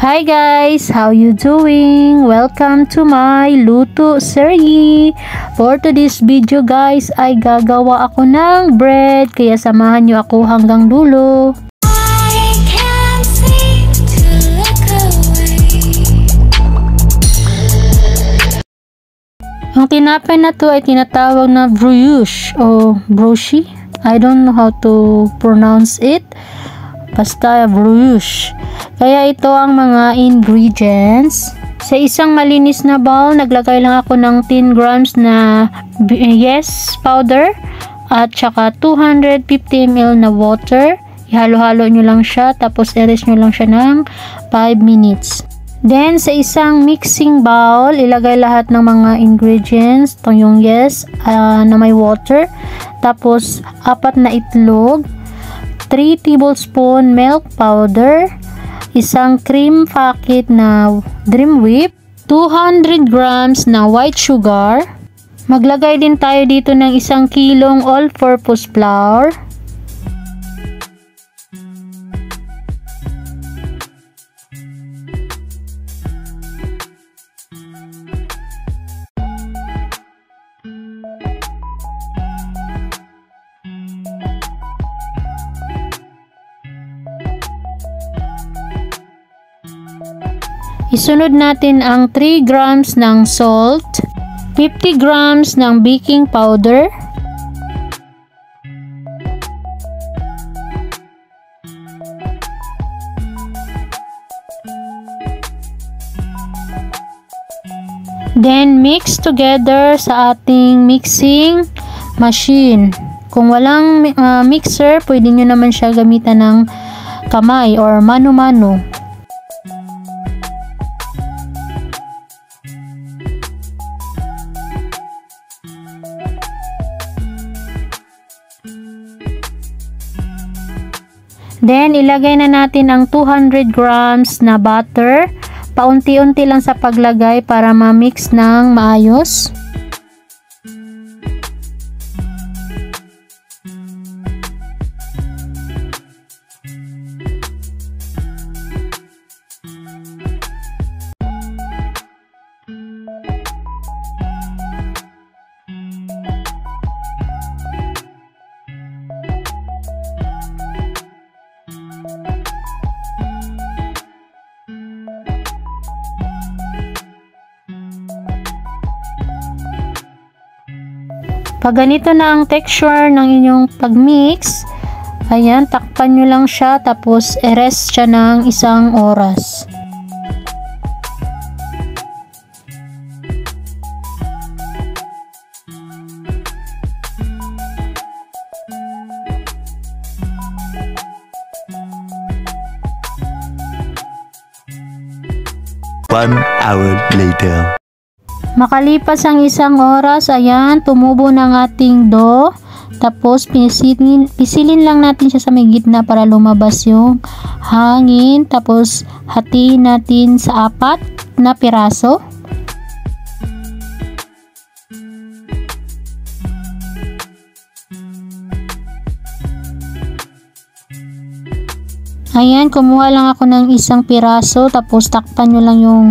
Hi guys, how you doing? Welcome to my luto series. For today's video guys ay gagawa ako ng bread, kaya samahan nyo ako hanggang dulo. Ang tinapay na to ay tinatawag na brioche o brioche. I don't know how to pronounce it. Basta brioche. Kaya ito ang mga ingredients. Sa isang malinis na bowl, naglagay lang ako ng 10 grams na yes powder at saka 250 ml na water. Ihalo-halo nyo lang siya, tapos i-rest nyo lang siya ng 5 minutes. Then, sa isang mixing bowl, ilagay lahat ng mga ingredients. Ito yung yes na may water. Tapos, 4 na itlog, 3 tablespoon milk powder, isang cream packet na Dream Whip, 200 grams na white sugar. Maglagay din tayo dito ng 1 kilong all-purpose flour. Isunod natin ang 3 grams ng salt, 50 grams ng baking powder, then mix together sa ating mixing machine. Kung walang mixer, pwede nyo naman siya gamitan ng kamay or mano-mano. Then, ilagay na natin ang 200 grams na butter. Paunti-unti lang sa paglagay para ma-mix ng maayos. Pag ganito na ang texture ng inyong pag-mix, ayan, takpan nyo lang siya, tapos i-rest siya ng 1 oras. One hour later. Makalipas ang 1 oras, ayan, tumubo ng ating dough. Tapos, pisilin lang natin siya sa may gitna para lumabas yung hangin. Tapos, hatiin natin sa 4 na piraso. Ayan, kumuha lang ako ng 1 piraso. Tapos, takpan nyo lang yung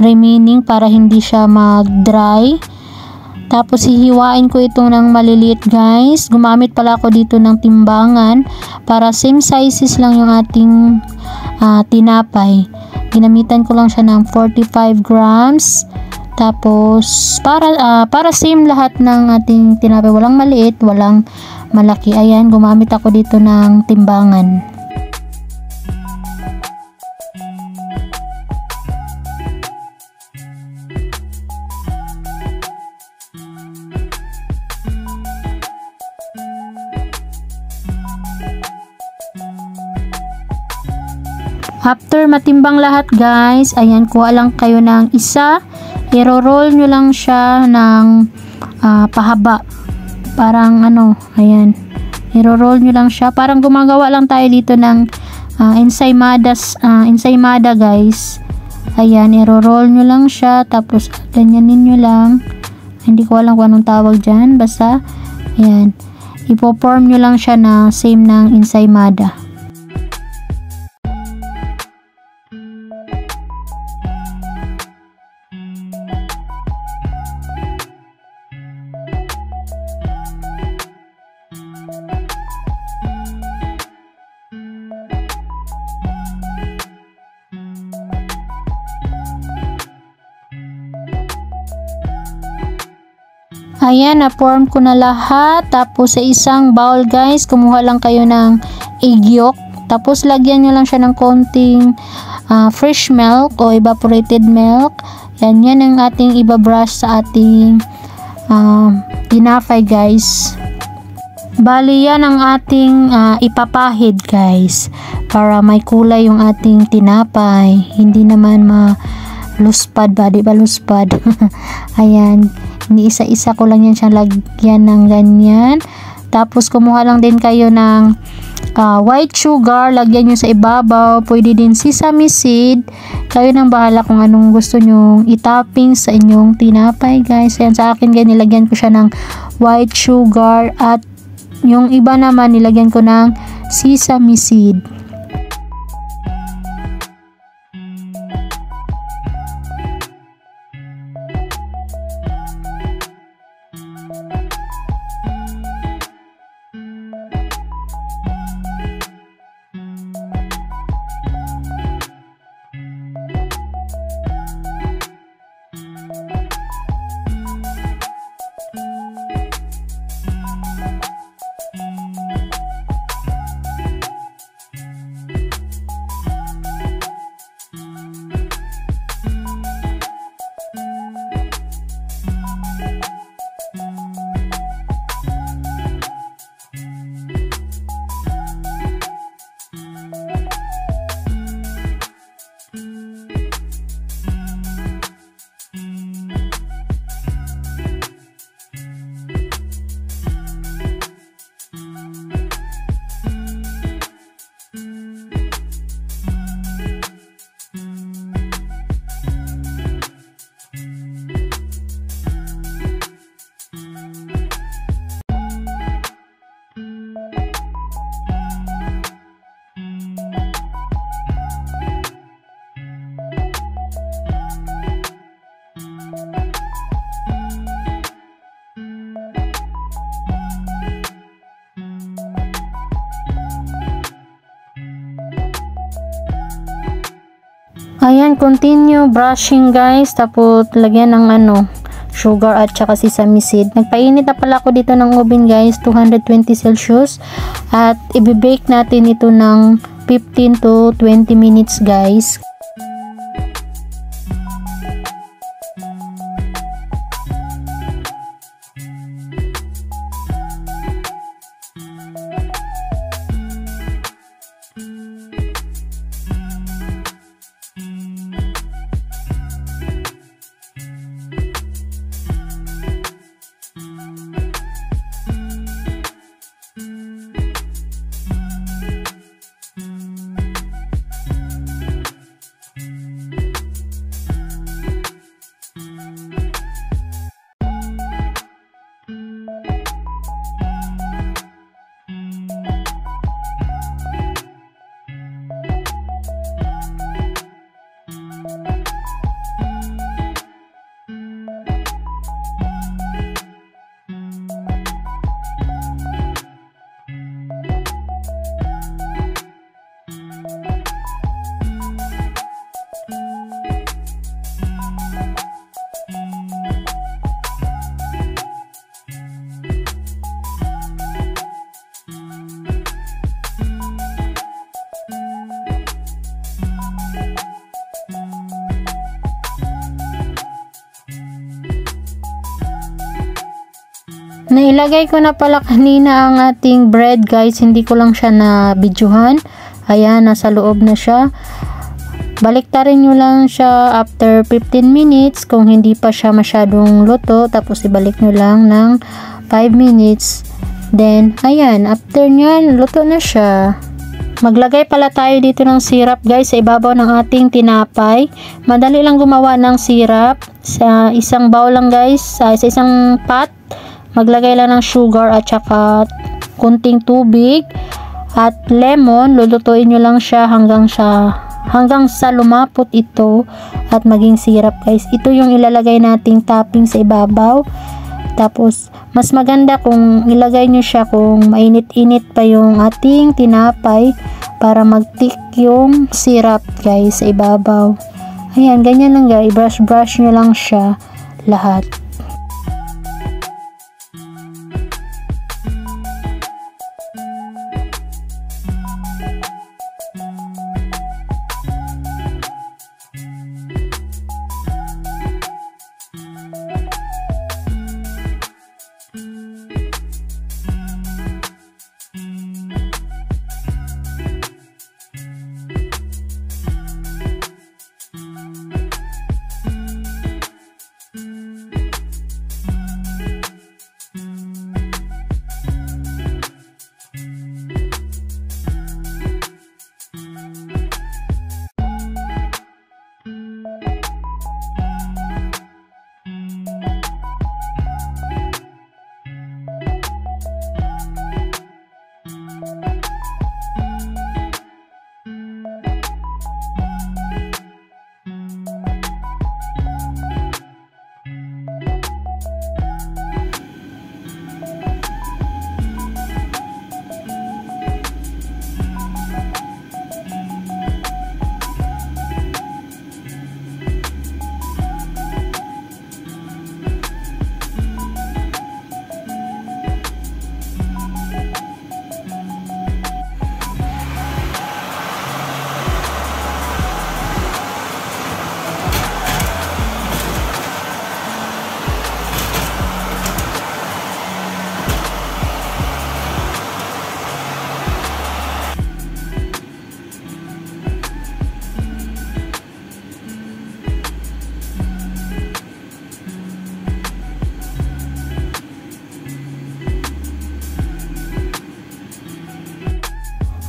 remaining para hindi siya mag-dry. Tapos hihiwain ko itong ng maliliit guys. Gumamit pala ako dito ng timbangan para same sizes lang yung ating tinapay. Ginamitan ko lang siya ng 45 grams. Tapos para same lahat ng ating tinapay. Walang maliit, walang malaki. Ayan, gumamit ako dito ng timbangan. After matimbang lahat guys, ayan, kuha lang kayo ng isa, i-roll nyo lang siya ng pahaba, parang ano, ayan, i-roll nyo lang siya, parang gumagawa lang tayo dito ng ensaymada guys. Ayan, i-roll nyo lang siya, tapos ganyanin nyo lang, hindi ko alam kung anong tawag dyan, basta ayan, ipo-form nyo lang siya na same ng ensaymada. Ayan, na-form ko na lahat. Tapos sa isang bowl guys, kumuha lang kayo ng egg yolk. Tapos lagyan nyo lang siya ng konting fresh milk o evaporated milk. Yan ang ating ibabrush sa ating tinapay guys. Bali yan ang ating ipapahid guys, para may kulay yung ating tinapay, hindi naman maluspad ba, di ba luspad? Ayan, iniisa-isa ko lang yan siyang lagyan ng ganyan. Tapos kumuha lang din kayo ng white sugar, lagyan nyo sa ibabaw. Pwede din sesame seed, kayo nang bahala kung anong gusto nyong itopping sa inyong tinapay guys. Ayan, sa akin ganyan, nilagyan ko siya ng white sugar, at yung iba naman nilagyan ko ng sesame seed. Ayan, continue brushing guys. Tapos lagyan ng sugar at saka sesame seed. Nagpainit na pala ako dito ng oven guys, 220 Celsius, at i-bake natin ito ng 15 to 20 minutes guys. Nailagay ko na pala kanina ang ating bread guys, hindi ko lang siya na videohan. Ayan, nasa loob na siya. Baliktarin nyo lang siya after 15 minutes kung hindi pa siya masyadong luto. Tapos ibalik nyo lang ng 5 minutes. Then, ayan, after nyan, luto na siya. Maglagay pala tayo dito ng syrup guys sa ibabaw ng ating tinapay. Madali lang gumawa ng syrup. Sa isang bowl lang guys, sa isang pot. Maglagay lang ng sugar at saka kunting tubig at lemon. Lulutuin nyo lang siya hanggang sa lumapot ito at maging syrup guys. Ito yung ilalagay nating topping sa ibabaw. Tapos mas maganda kung ilagay nyo siya kung mainit-init pa yung ating tinapay para mag-thick yung syrup guys sa ibabaw. Ayan, ganyan lang guys. Brush nyo lang siya lahat.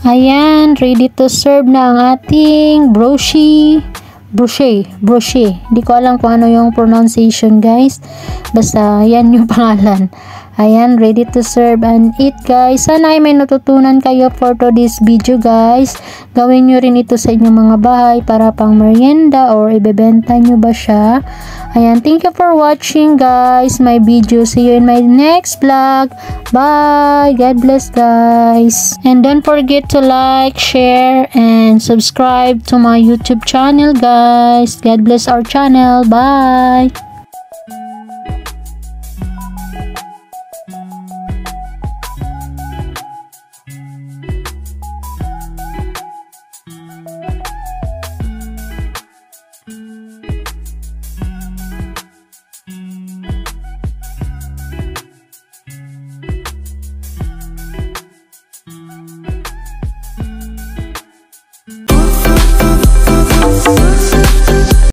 Ayan, ready to serve na ang ating broshi. Broche. Hindi ko alam kung ano yung pronunciation, guys. Basta, yan yung pangalan. Ayan, ready to serve and eat, guys. Sana ay may natutunan kayo for today's video, guys. Gawin nyo rin ito sa inyong mga bahay para pang merienda or ibebenta nyo ba siya. Ayan, thank you for watching, guys, my video. See you in my next vlog. Bye! God bless, guys. And don't forget to like, share, and subscribe to my YouTube channel, guys. God bless our channel. Bye!